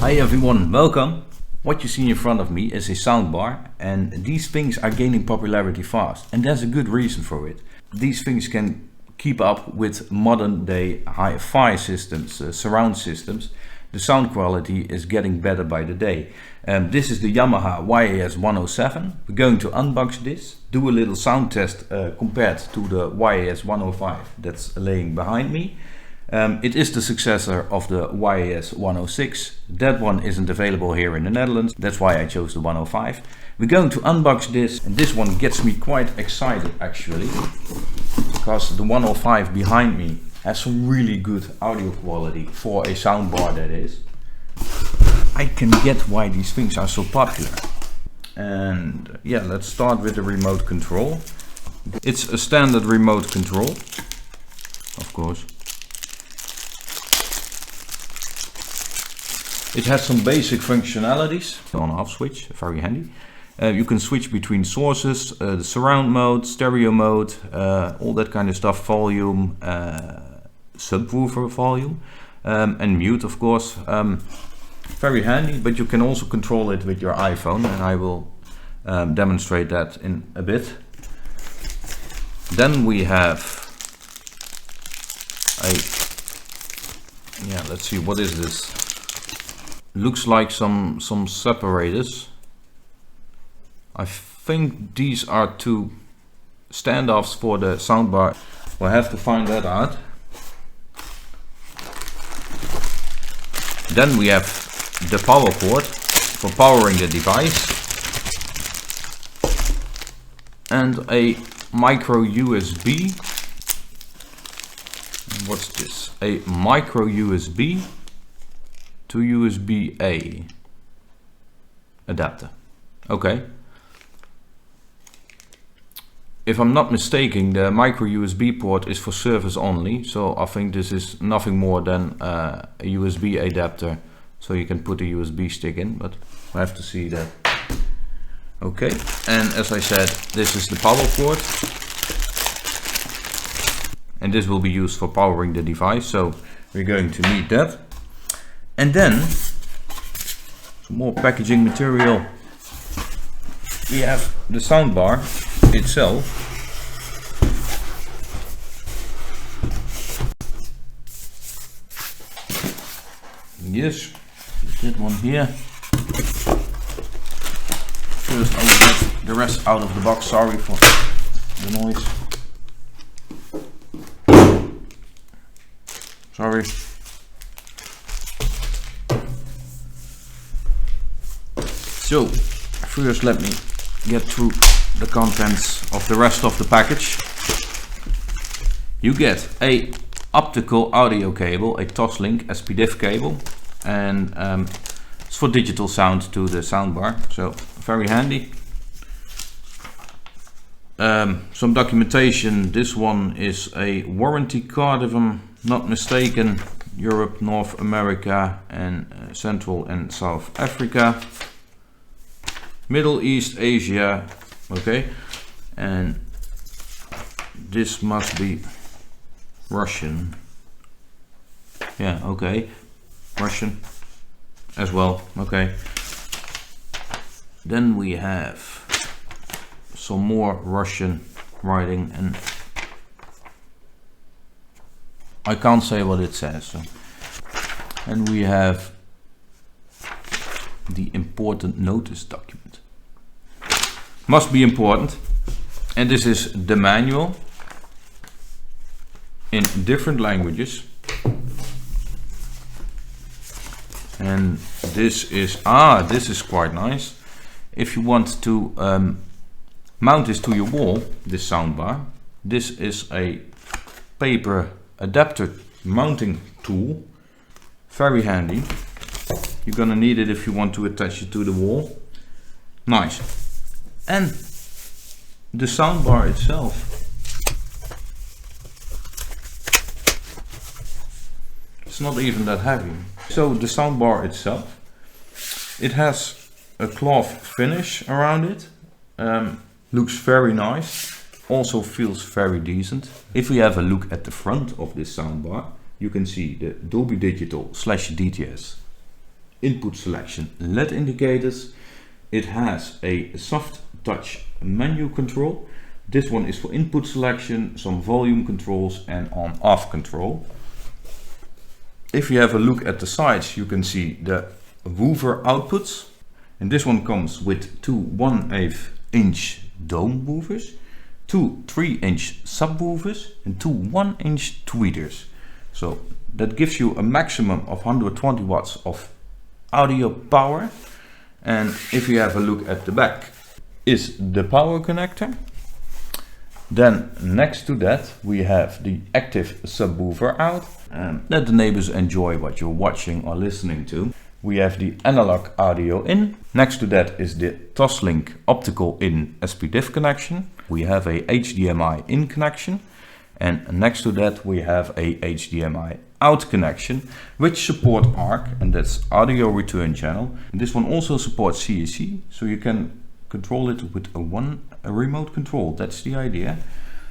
Hi everyone, welcome. What you see in front of me is a soundbar, and these things are gaining popularity fast, and there's a good reason for it. These things can keep up with modern day hi-fi systems, surround systems. The sound quality is getting better by the day. This is the Yamaha YAS-107. We're going to unbox this, do a little sound test compared to the YAS-105 that's laying behind me. It is the successor of the YAS-106. That one isn't available here in the Netherlands. That's why I chose the 105. We're going to unbox this, and this one gets me quite excited actually, because the 105 behind me has some really good audio quality for a soundbar, that is. I can get why these things are so popular. And yeah, let's start with the remote control. It's a standard remote control, of course. It has some basic functionalities. On off switch, very handy. You can switch between sources, the surround mode, stereo mode, all that kind of stuff, volume, subwoofer volume, and mute, of course. Very handy, but you can also control it with your iPhone, and I will demonstrate that in a bit. Then we have let's see, what is this? Looks like some separators. I think these are two standoffs for the soundbar. We'll have to find that out. Then we have the power port for powering the device, and a micro USB. What's this? A micro USB to USB-A adapter. Okay. If I'm not mistaken, the micro USB port is for service only, so I think this is nothing more than a USB adapter, so you can put a USB stick in, but I have to see that. Okay, and as I said, this is the power port, and this will be used for powering the device, so we're going to need that. And then some more packaging material. We have the soundbar itself. Yes, that one here. First I will get the rest out of the box. Sorry for the noise. Sorry. So, first let me get through the contents of the rest of the package. You get a optical audio cable, a Toslink SPDIF cable, and it's for digital sound to the soundbar, so very handy. Some documentation. This one is a warranty card, if I'm not mistaken. Europe, North America, and Central and South Africa. Middle East, Asia, okay, and this must be Russian. Yeah, okay, Russian as well, okay. Then we have some more Russian writing, and I can't say what it says. So. And we have the important notice document. Must be important. And this is the manual in different languages. And this is quite nice. If you want to mount this to your wall, this soundbar, this is a paper adapter mounting tool. Very handy. You're gonna need it if you want to attach it to the wall. Nice. And the soundbar itself. It's not even that heavy. So the soundbar itself, it has a cloth finish around it. Looks very nice. Also feels very decent. If we have a look at the front of this soundbar, you can see the Dolby Digital / DTS input selection LED indicators. It has a soft touch menu control. This one is for input selection, some volume controls and on off control. If you have a look at the sides, you can see the woofer outputs. And this one comes with two 1/8 inch dome woofers, two 3-inch subwoofers and two 1-inch tweeters. So that gives you a maximum of 120 watts of audio power. And if you have a look at the back is the power connector. Then next to that we have the active subwoofer out. Let the neighbors enjoy what you're watching or listening to. We have the analog audio in. Next to that is the Toslink optical in SPDIF connection. We have a HDMI in connection. And next to that we have a HDMI out connection, which support ARC, and that's audio return channel. And this one also supports CAC, so you can control it with a remote control. That's the idea.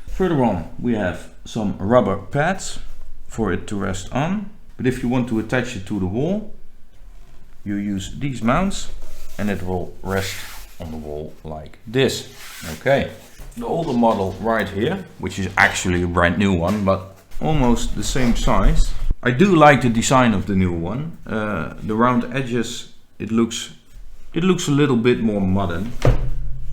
Further on we have some rubber pads for it to rest on. But if you want to attach it to the wall, you use these mounts and it will rest on the wall like this. Okay. The older model right here, which is actually a brand new one, but almost the same size. I do like the design of the new one. The round edges, it looks a little bit more modern.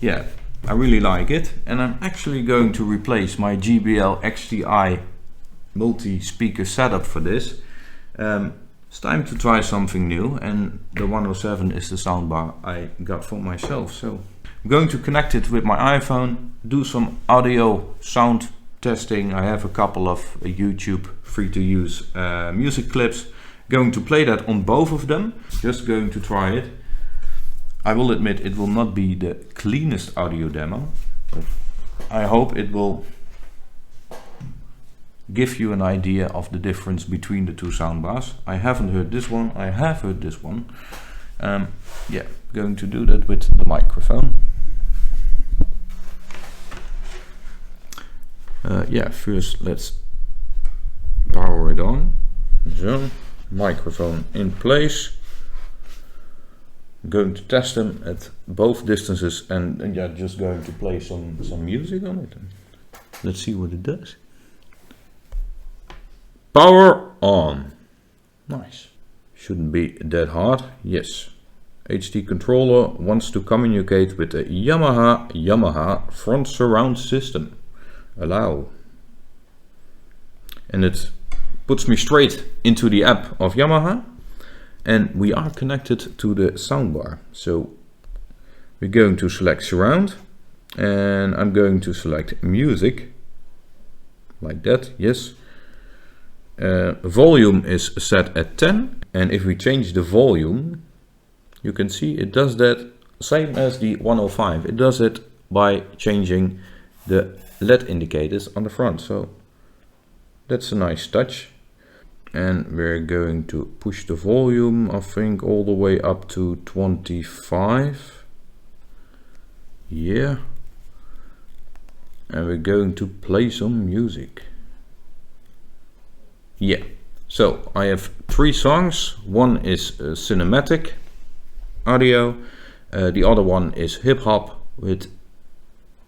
Yeah, I really like it. And I'm actually going to replace my JBL XTI multi-speaker setup for this. It's time to try something new, and the 107 is the soundbar I got for myself. So I'm going to connect it with my iPhone, do some audio sound testing. I have a couple of YouTube free to use music clips. Going to play that on both of them, just going to try it. I will admit it will not be the cleanest audio demo, but I hope it will give you an idea of the difference between the two soundbars. I haven't heard this one, I have heard this one. Yeah, going to do that with the microphone. Yeah, first let's power it on. So, microphone in place. I'm going to test them at both distances and yeah, just going to play some music on it. Let's see what it does. Power on. Nice. Shouldn't be that hard. Yes. HD controller wants to communicate with the Yamaha front surround system. Allow. And it puts me straight into the app of Yamaha. And we are connected to the soundbar. So we're going to select surround. And I'm going to select music. Like that. Yes. Volume is set at 10, and if we change the volume, you can see it does that same as the 105. It does it by changing the LED indicators on the front, so that's a nice touch. And we're going to push the volume, I think, all the way up to 25. Yeah. And we're going to play some music. Yeah, so I have 3 songs. One is cinematic audio, the other one is hip hop with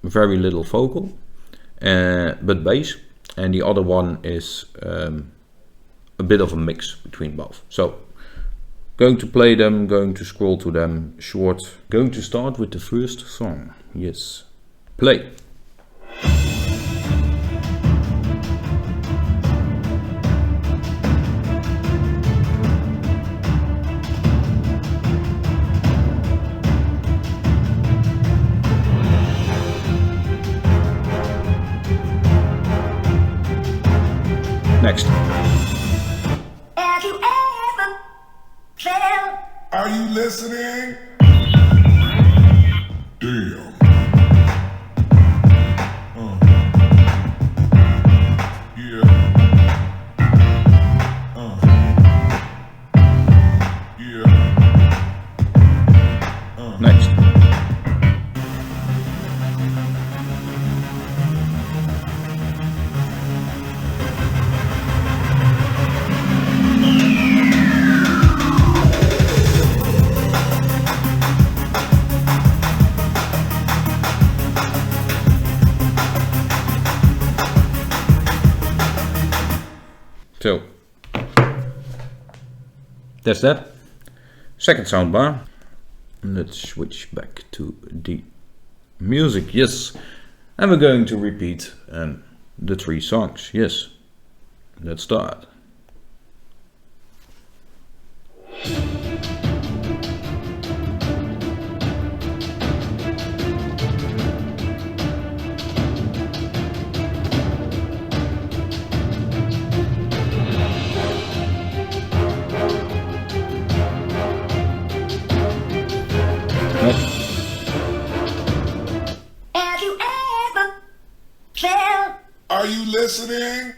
very little vocal, but bass, and the other one is a bit of a mix between both. So going to play them, going to scroll to them short, going to start with the first song. Yes, play. Next. Have you ever felt? Are you listening? Damn. Yeah. Yeah. Next. So that's that. Second soundbar. Let's switch back to the music. Yes, and we're going to repeat the 3 songs. Yes, let's start. Have you ever felt? Are you listening?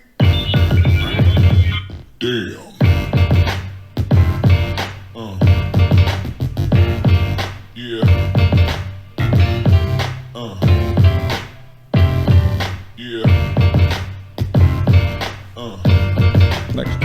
Damn. Yeah. Yeah. Next.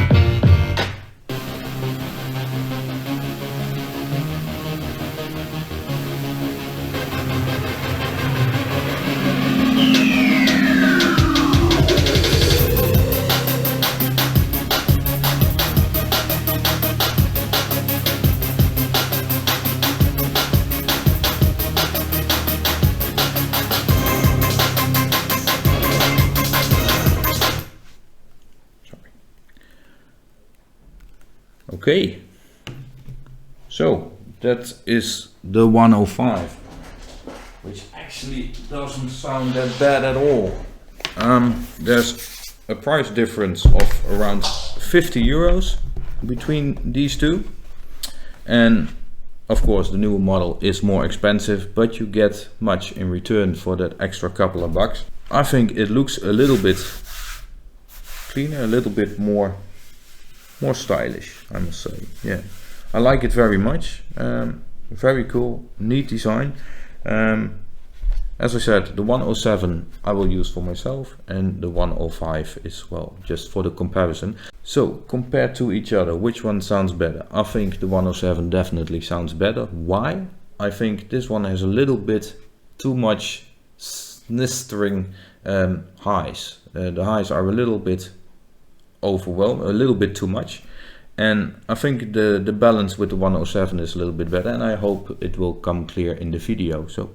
Okay, so that is the 105, which actually doesn't sound that bad at all. There's a price difference of around 50 euros between these two, and of course the newer model is more expensive, but you get much in return for that extra couple of bucks. I think it looks a little bit cleaner, a little bit more stylish, I must say. Yeah, I like it very much. Very cool, neat design. As I said, the 107 I will use for myself, and the 105 is, well, just for the comparison. So compared to each other, which one sounds better? I think the 107 definitely sounds better. Why? I think this one has a little bit too much snistering highs. The highs are a little bit overwhelmed, a little bit too much, and I think the balance with the 107 is a little bit better, and I hope it will come clear in the video. So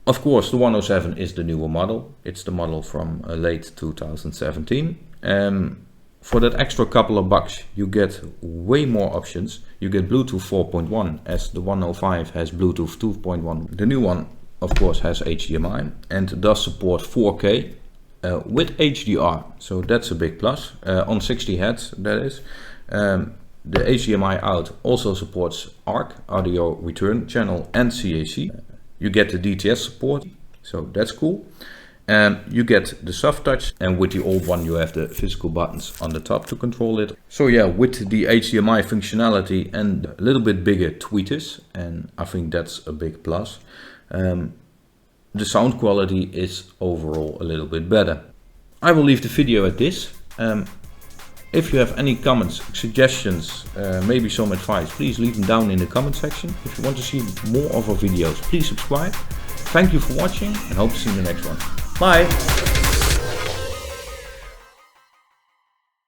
of course the 107 is the newer model. It's the model from late 2017. For that extra couple of bucks you get way more options. You get Bluetooth 4.1 as the 105 has Bluetooth 2.1. The new one of course has HDMI and does support 4K with HDR, so that's a big plus. On 60 Hz, that is. The HDMI out also supports ARC, audio return channel, and CAC. You get the DTS support, so that's cool. You get the soft touch, and with the old one you have the physical buttons on the top to control it. So yeah, with the HDMI functionality and a little bit bigger tweeters, and I think that's a big plus. The sound quality is overall a little bit better. I will leave the video at this. If you have any comments, suggestions, maybe some advice, please leave them down in the comment section. If you want to see more of our videos, please subscribe. Thank you for watching and hope to see you in the next one. Bye!